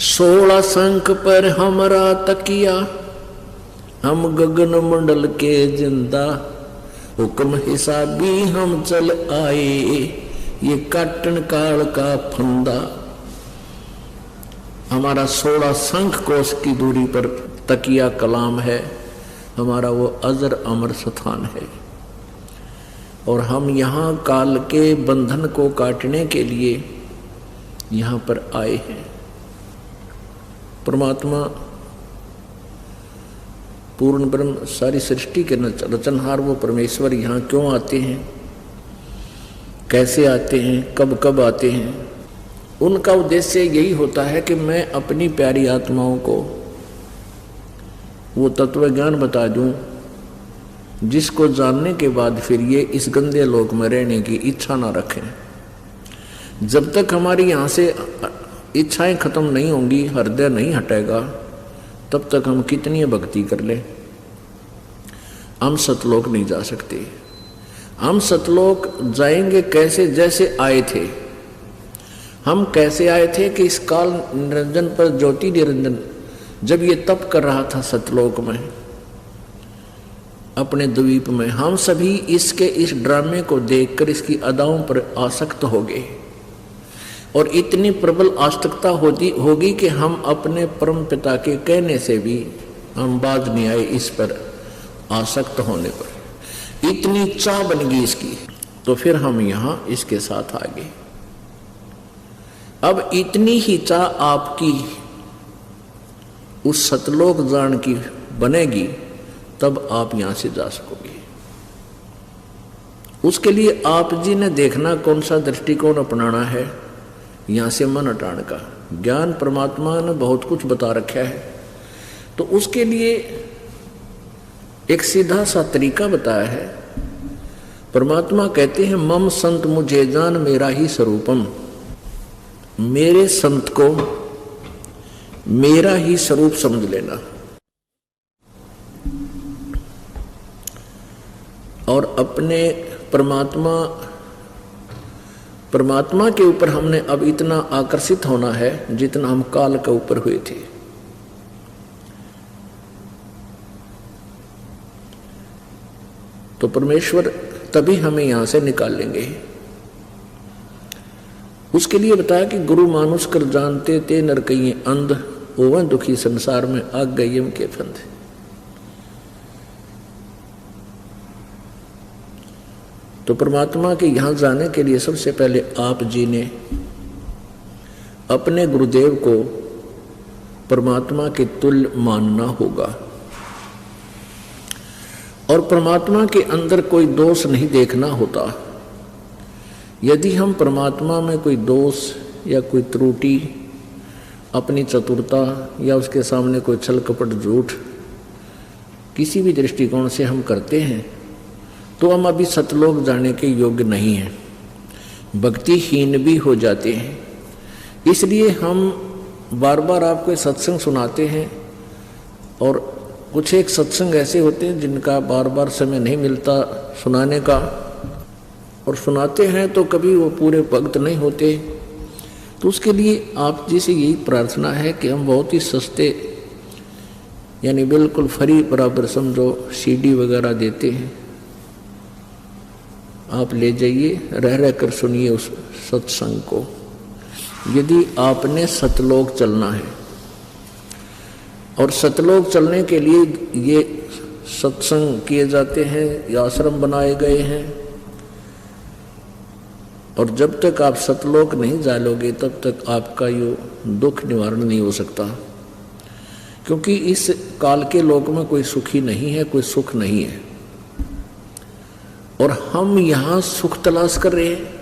16 शंख पर हमरा तकिया, हम गगन मंडल के जिंदा, हुक्म हिसाबी हम चल आए, ये काटन काल का फंदा। हमारा 16 शंख कोस की दूरी पर तकिया कलाम है, हमारा वो अजर अमर स्थान है। और हम यहाँ काल के बंधन को काटने के लिए यहाँ पर आए हैं। परमात्मा पूर्ण ब्रह्म सारी सृष्टि के रचनहार वो परमेश्वर यहाँ क्यों आते हैं, कैसे आते हैं, कब कब आते हैं। उनका उद्देश्य यही होता है कि मैं अपनी प्यारी आत्माओं को वो तत्व ज्ञान बता दूं जिसको जानने के बाद फिर ये इस गंदे लोक में रहने की इच्छा ना रखें। जब तक हमारी यहाँ से इच्छाएं खत्म नहीं होंगी, हृदय नहीं हटेगा, तब तक हम कितनी भक्ति कर लें, हम सतलोक नहीं जा सकते। हम सतलोक जाएंगे कैसे? जैसे आए थे। हम कैसे आए थे कि इस काल निरंजन पर ज्योति निरंजन जब ये तप कर रहा था सतलोक में, अपने द्वीप में, हम सभी इसके इस ड्रामे को देखकर इसकी अदाओं पर आसक्त हो गए। और इतनी प्रबल आसक्तता होगी कि हम अपने परम पिता के कहने से भी हम बाज नहीं आए इस पर आसक्त होने पर। इतनी चाह बन गई इसकी, तो फिर हम यहाँ इसके साथ आ गए। अब इतनी ही चाह आपकी उस सतलोक जान की बनेगी, तब आप यहां से जा सकोगे। उसके लिए आप जी ने देखना कौन सा दृष्टिकोण अपनाना है। यहां से मन हटाने का ज्ञान परमात्मा ने बहुत कुछ बता रखा है, तो उसके लिए एक सीधा सा तरीका बताया है। परमात्मा कहते हैं मम संत मुझे जान मेरा ही स्वरूपम, मेरे संत को मेरा ही स्वरूप समझ लेना। और अपने परमात्मा के ऊपर हमने अब इतना आकर्षित होना है जितना हम काल के ऊपर हुए थे। तो परमेश्वर तभी हमें यहां से निकाल लेंगे। उसके लिए बताया कि गुरु मानुष कर जानते ते नर कहिए अंध, ओवन दुखी संसार में आग गए यम के फंद। तो परमात्मा के यहां जाने के लिए सबसे पहले आप जी ने अपने गुरुदेव को परमात्मा के तुल्य मानना होगा। और परमात्मा के अंदर कोई दोष नहीं देखना होता। यदि हम परमात्मा में कोई दोष या कोई त्रुटि, अपनी चतुरता या उसके सामने कोई छल कपट झूठ किसी भी दृष्टिकोण से हम करते हैं, तो हम अभी सतलोक जाने के योग्य नहीं हैं, भक्तिहीन भी हो जाते हैं। इसलिए हम बार बार आपको सत्संग सुनाते हैं। और कुछ एक सत्संग ऐसे होते हैं जिनका बार बार समय नहीं मिलता सुनाने का, और सुनाते हैं तो कभी वो पूरे भक्त नहीं होते। तो उसके लिए आप जी से यही प्रार्थना है कि हम बहुत ही सस्ते, यानी बिल्कुल फ्री बराबर समझो, सीडी वगैरह देते हैं, आप ले जाइए, रह रह कर सुनिए उस सत्संग को। यदि आपने सतलोक चलना है, और सतलोक चलने के लिए ये सत्संग किए जाते हैं या आश्रम बनाए गए हैं, और जब तक आप सतलोक नहीं जालोगे तब तक आपका ये दुख निवारण नहीं हो सकता। क्योंकि इस काल के लोक में कोई सुखी नहीं है, कोई सुख नहीं है, और हम यहाँ सुख तलाश कर रहे हैं।